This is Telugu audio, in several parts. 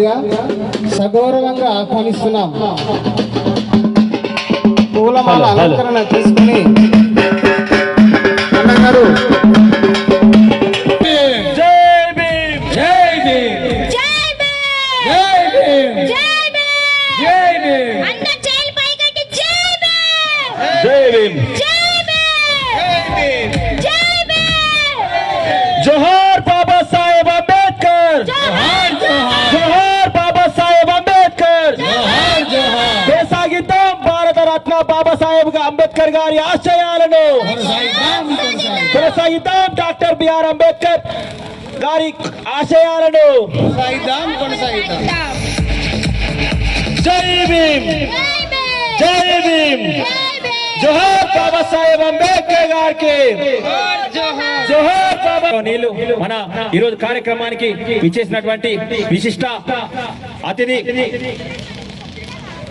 చేయవలసిందిగా సగౌరవంగా ఆహ్వానిస్తున్నాం. పూలమాల అలంకరణ చేసుకుని అన్నగారు जोहार बाबा साहेब अंबेडकर, जोहार बाबा साहेब अंबेडकर, కొనసాగిద్దాం భారత రత్న బాబా సాహెబ్ అంబేద్కర్ గారి ఆశయాలను, కొనసాగిద్దాం డాక్టర్ బిఆర్ అంబేద్కర్ గారి ఆశయాలను. జై భీమ్, జై భీమ్, జోహార్ బాబా సాహెబ్ అంబేద్కర్ గారికి జోహార్ బాబా. నీళ్ళు మన ఈరోజు కార్యక్రమానికి ఇచ్చేసినటువంటి విశిష్ట అతిథి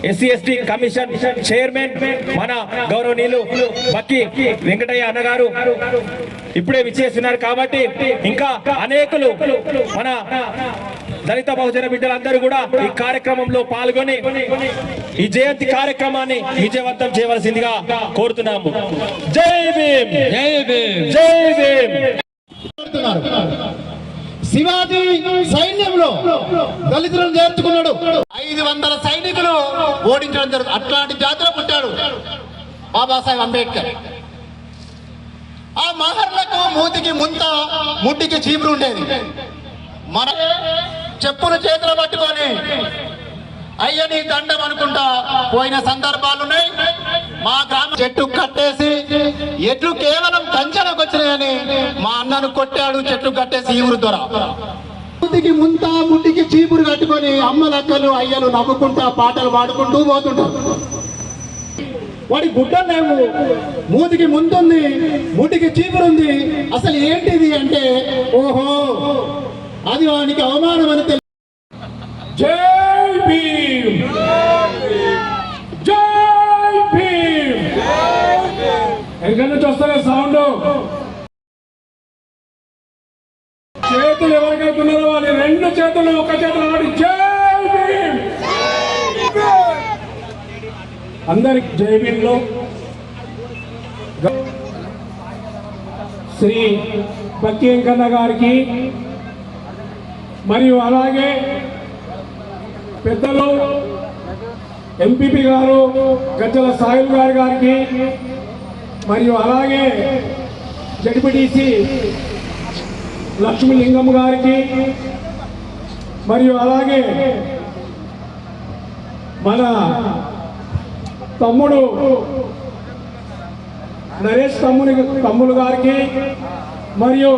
ఎస్సీ ఎస్టీ కమిషన్ చైర్మన్ మన గౌరవనీయులు బక్కి వెంకటయ్య అన్నగారు ఇప్పుడే విచ్చేస్తున్నారు. కాబట్టి ఇంకా అనేకులు మన దళిత బహుజన బిడ్డలందరూ కూడా ఈ కార్యక్రమంలో పాల్గొని ఈ జయంతి కార్యక్రమాన్ని విజయవంతం చేయవలసిందిగా కోరుతున్నాము. జై భీమ్, జై భీమ్, జై భీమ్. శివాజీ సైన్యంలో దళితులను చేర్చుకున్నాడు. 500 సైనికులు ఓడించడం జరుగుతుంది. అట్లాంటి జాతిలో పుట్టాడు బాబాసాహెబ్ అంబేద్కర్. ఆ మహర్లకు మూతికి ముంత, ముట్టికి చీపురు ఉండేది. మన చెప్పులు చేతులు పట్టుకొని అయ్యని దండం అనుకుంటా పోయిన సందర్భాలున్నాయి. మా గ్రామ చెట్టు కట్టేసి ఎట్లు కేవలం కంచెలకు వచ్చినాయని మా అన్నను కొట్టాడు. చెట్టు కట్టేసి ఈ ఊరు ద్వారా ముట్టికి ముంత, ముట్టికి చీపురు కట్టుకొని అమ్మలక్కలు అయ్యలు నవ్వుకుంటా పాటలు పాడుకుంటూ పోతుంటారు. వాడి గుడ్డలేము, మూతికి ముందుంది, ముట్టికి చీపురుంది. అసలు ఏంటిది అంటే ఓహో అది వానికి అవమానం అని తెలుసు. జై భీమ్, జై భీమ్. ఎక్కడి నుంచి వస్తారా సౌండ్? చేతులు ఎవరికైతున్నారో వాళ్ళు 2 చేతులు ఒక చేతులు ఆడి జై భీమ్. అందరికి జై భీమ్ లో శ్రీ బక్కి వెంకన్న గారికి మరియు అలాగే పెద్దలు ఎంపీపీ గారు గజ్జల సాయిల్ గారికి మరియు అలాగే జడ్పీటీసీ లక్ష్మీలింగం గారికి మరియు అలాగే మన తమ్ముడు నరేష్ తమ్ముడు గారికి మరియు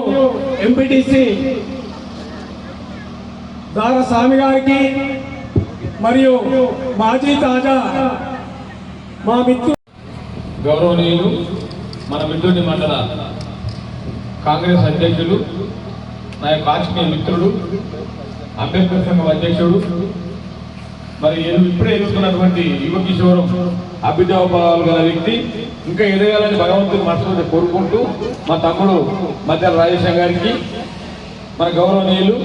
ఎంపీటీసీ దారస్వామి గారికి మరియు మాజీ తాజా మా మిత్రులు గౌరవనీయులు మన మిత్రుడి మండల కాంగ్రెస్ అధ్యక్షులు, నా యొక్క ఆత్మీయ మిత్రుడు, అంబేద్కర్ సంఘం అధ్యక్షుడు, మరి ఇప్పుడే ఎదుర్కొన్నటువంటి యువ కిషోరం అభ్యుదయభావాలు గల వ్యక్తి, ఇంకా ఎదగాలని భగవంతుని మనసులో కోరుకుంటూ మా తమ్ముడు మధ్య రాజేశం గారికి, మన గౌరవనీయులు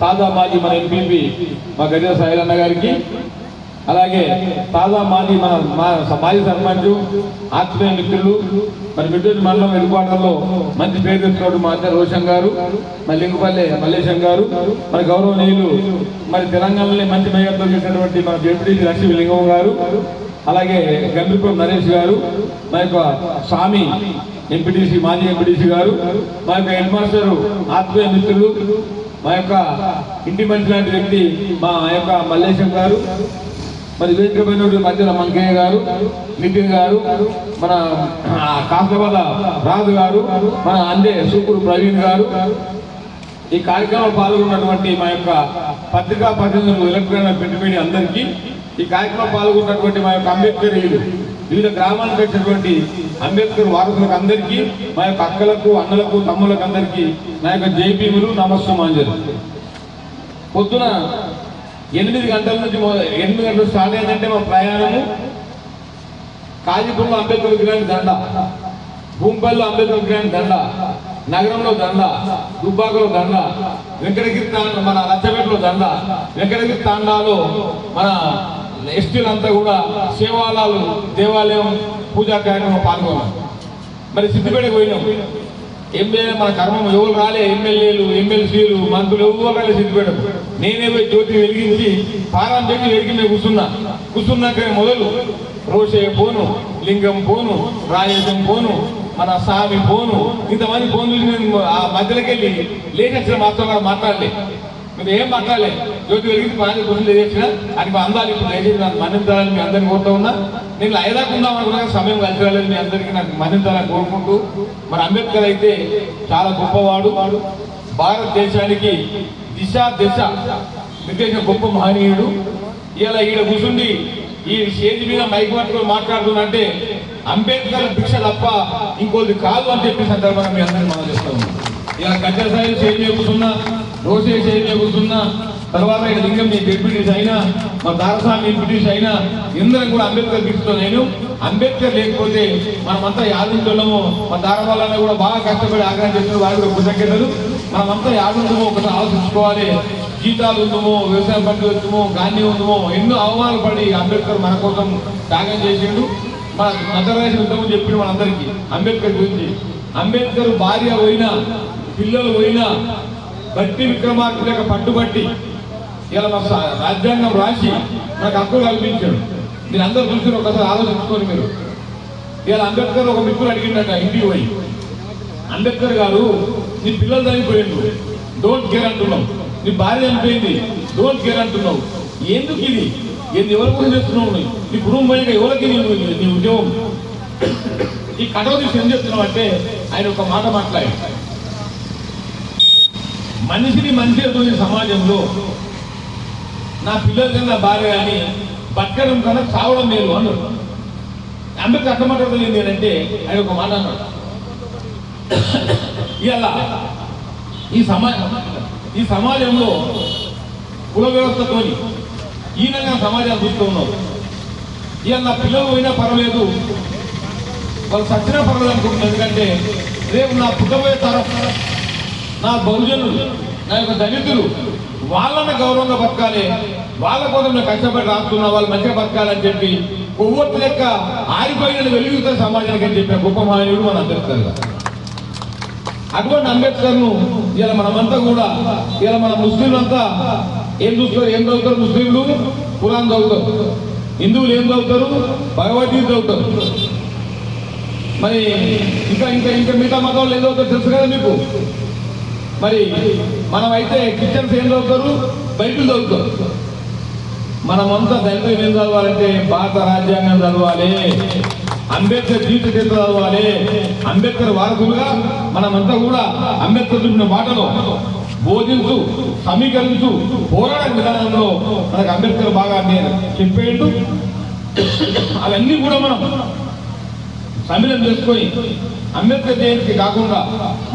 తాజా మాజీ మన ఎంపీపీ మా గజల సాయిలన్న గారికి, అలాగే తాజా మాజీ మన మాజీ సర్పంచ్ ఆత్మీయ మిత్రులు మరి మిడ్డూరి మండలం వెలుపాటలో మంచి పేరు తెచ్చుకోవడం మా అధ్యక్ష రోషన్ గారు, మరి లింగుపల్లె మల్లేశం గారు, మన గౌరవనీయులు మరి తెలంగాణలో మంచి మేయర్తో చేసినటువంటి మన జడ్పీటీసీ లక్ష్మీలింగం గారు, అలాగే గంభీరపురం నరేష్ గారు, మా యొక్క స్వామి ఎంపీటీసీ మాజీ ఎంపీటీసీ గారు, మా యొక్క హెడ్ మాస్టరు ఆత్మీయ మిత్రులు, మా యొక్క ఇంటి మనిషి లాంటి వ్యక్తి మా యొక్క మల్లేశం గారు, మరి వేదికమైన మధ్యలో మంకయ్య గారు, నితిన్ గారు, మన కాసవాల రాజు గారు, మన అందే సూపూరు ప్రవీణ్ గారు, ఈ కార్యక్రమంలో పాల్గొన్నటువంటి మా యొక్క పత్రికా ప్రతినిధులు, ఎలక్ట్రానిక్ ప్రింట్ మీడియా అందరికీ, ఈ కార్యక్రమంలో పాల్గొన్నటువంటి మా యొక్క అంబేద్కరీయులు, వివిధ గ్రామాలకు వచ్చినటువంటి అంబేద్కర్ వారసులకు అందరికీ, మా యొక్క అక్కలకు, అన్నలకు, తమ్ములకు అందరికీ నా యొక్క జైభీములు, నమస్సుమాంజలు. పొద్దున 8 గంటల నుంచి 8 గంటలు స్టార్ట్ అయిందంటే మా ప్రయాణము కాజీపూర్లో అంబేద్కర్ విగ్రహానికి దండ, భూంపల్లిలో అంబేద్కర్ విగ్రహానికి దండ, నగరంలో దండ, దుబ్బాకలో దండ, వెంకటగిరి తాండా, మన రచ్చపేటలో దండ, వెంకటగిరి తాండాలో మన ఎస్టీలంతా కూడా సేవాలాలు దేవాలయం పూజా కార్యక్రమం పాల్గొన్నాం. మరి సిద్దిపేటకు పోయినాం. ఎమ్మెల్యే మన కర్మం ఎవరు రాలే, ఎమ్మెల్యేలు ఎమ్మెల్సీలు మంత్రులు ఎవరు రాలే సిద్దిపేటకు. నేనే పోయి జ్యోతి వెలిగించి పారాం పెట్టి వెలిగి మేము కూర్చున్నాక మొదలు రోషయ్య పోను, లింగం పోను, రాజేశం పోను, మన స్వామి పోను, ఇంతమంది ఫోన్ చూసి నేను ఆ మధ్యలోకి వెళ్ళి లేటెస్ట్ మాత్రం మాట్లాడలే. మీరు ఏం మాట్లాడలే, జ్యోతి వెలిగించి బాగా క్వశ్చన్ చేసిన అది మా అందాలు ఇప్పుడు దయచేసి నాకు మన్నించాలని మీ అందరినీ కోరుతూ ఉన్నా. నేను ఐదాకుందాం అనుకున్నా సమయం కలిసి రాలేదు. మీ అందరికీ నాకు మన్నించాలని కోరుకుంటూ, మరి అంబేద్కర్ అయితే చాలా గొప్పవాడు, భారతదేశానికి దిశ దశ నిర్దేశించిన గొప్ప మహనీయుడు. ఇలా ఈడ కూర్చుండి ఈ స్టేజ్ మీద మైక్ పట్టుకొని మాట్లాడుతున్నంటే అంబేద్కర్ భిక్ష తప్ప ఇంకోటి కాదు అని చెప్పి సందర్భంగా మీ అందరినీ మనం చేస్తూ ఉన్నాం. ఇలా గజ్జల సాయి స్టేజ్ మీద కూర్చున్నా, రోసే స్టేజ్ మీద కూర్చున్నా, తర్వాత ఇక్కడ లింగం డిప్యూటీస్ అయినా, మా దారస్వామి డిప్యూటీస్ అయినా అందరం కూడా అంబేద్కర్ భిక్షతో. నేను అంబేద్కర్ లేకపోతే మనమంతా యాదించడము, మా దారవాళ్ళ కూడా బాగా కష్టపడి ఆగ్రహం చేసిన వారి కూడా కృతజ్ఞతలు. మనమంతా యాదుండమో ఒకసారి ఆలోచించుకోవాలి. జీతాలు ఉందమో, వ్యవసాయం పంట వచ్చమో, గాంధీ ఉందమో, ఎన్నో అవమానాలు పడి అంబేద్కర్ మన కోసం త్యాగం చేసిండు. మన మదరాజు యుద్ధం చెప్పిండు మనందరికీ అంబేద్కర్ గురించి. అంబేద్కర్ భార్య పోయినా, పిల్లలు పోయినా బట్టి విక్రమార్కులేక పట్టుబట్టి ఇలా మా రాజ్యాంగం రాసి మనకు హక్కులు కల్పించాడు. మీరు అందరూ చూసి ఒకసారి ఆలోచించుకొని మీరు. ఇలా అంబేద్కర్ ఒక మిత్రుడు అడిగిండట ఇంటికి పోయి, అంబేద్కర్ గారు నీ పిల్లలు చనిపోయిండు, డోంట్ కేర్ అంటున్నావు, నీ భార్య చనిపోయింది, డోంట్ కేర్ అంటున్నావు, ఎందుకు ఇది ఎవరి కోసం చేస్తున్నావు, నీ కుటుంబం ఎవరికి నీ ఉద్యోగం, ఈ కటవ తీసి ఏం చెప్తున్నావు అంటే ఆయన ఒక మాట మాట్లాడి, మనిషిని మనిషి ఎదుగుతున్న సమాజంలో నా పిల్లలు కన్నా భార్య అని బతకడం కన్నా చావడం మేలు అన్నాడు. అంబేద్కర్ అట్ట మాట్లాడుతుంది ఏంటంటే ఆయన ఒక మాట అన్నాడు, ఇలా ఈ సమాజంలో కుల వ్యవస్థతోని ఈయనగా సమాజాన్ని చూస్తూ ఉన్నారు. ఇవాళ నా పిల్లలు పోయినా పర్వాలేదు, వాళ్ళు సచ్చినా పర్వాలేదు అనుకుంటున్నారు. ఎందుకంటే రేపు నా పుట్టబోయే తరం, నా బహుజనులు, నా యొక్క దళితులు వాళ్ళని గౌరవంగా బతకాలి, వాళ్ళ కోసం నేను కష్టపడి రాస్తున్నా, వాళ్ళు మంచిగా బతకాలని చెప్పి కొవ్వొత్తు లెక్క ఆరిపోయిన వెలుగుతారు సమాజానికి అని చెప్పిన గొప్ప మహనీయుడు మన అంబేద్కర్ గారు. అటువంటి అంబేద్కర్ను ఇలా మనమంతా కూడా ఇలా మన ముస్లింలంతా ఏం చూస్తారు, ఏం చదువుతారు? ముస్లింలు ఖురాన్ చదువుతారు, హిందువులు ఏం చదువుతారు? భగవద్గీత చదువుతారు. మరి ఇంకా ఇంకా ఇంకా మిగతా మతం వాళ్ళు ఏం చదువుతారు తెలుసు కదా మీకు. మరి మనమైతే క్రిస్టియన్స్ ఏం చదువుతారు? బైబిల్ చదువుతారు. మనమంతా దళితులు ఏం చదవాలంటే భారత రాజ్యాంగం చదవాలి, అంబేద్కర్ జీవిత చరిత్ర చదవాలి. అంబేద్కర్ వారసులుగా మనమంతా కూడా అంబేద్కర్ చూపిన బాటలో బోధించు, సమీకరించు, పోరాడే విధానంలో మనకు అంబేద్కర్ బాగా చెప్పేయండు. అవన్నీ కూడా మనం సమ్మిళనం చేసుకొని అంబేద్కర్ జయంతికి కాకుండా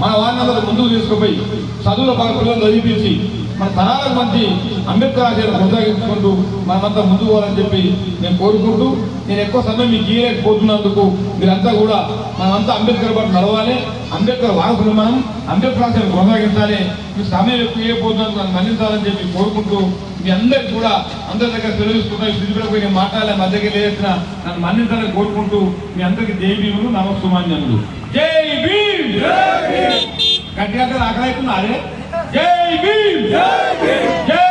మన వారిని ముందుకు తీసుకుపోయి చదువుల బాగా పిల్లలు చదివించి మన తరాలకు మంచి అంబేద్కర్ ఆశయాన్ని కొనసాగించుకుంటూ మనమంతా ముందుకు పోవాలని చెప్పి నేను కోరుకుంటూ, నేను ఎక్కువ సమయం మీకు గీయలేకపోతున్నందుకు మీరంతా కూడా మనమంతా అంబేద్కర్ పాటు నడవాలి, అంబేద్కర్ వారసులు మనం అంబేద్కర్ ఆశయాన్ని కొనసాగించాలి. మీ సమయం ఎక్కువ ఇవ్వబోతున్నందుకు నన్ను మన్నించాలని చెప్పి కోరుకుంటూ, మీ అందరికి కూడా అందరి దగ్గర తెలియజేసుకుంటా స్థితిపడిపోయి నేను మాట్లాడాలి మధ్యకి లేచిన నన్ను మన్నించాలని కోరుకుంటూ మీ అందరికి జై భీములు, నమస్సుమాన్యములు. జై భీమ్, గట్టిగా ఆకలి అవుతున్నారే. జై భీమ్, జై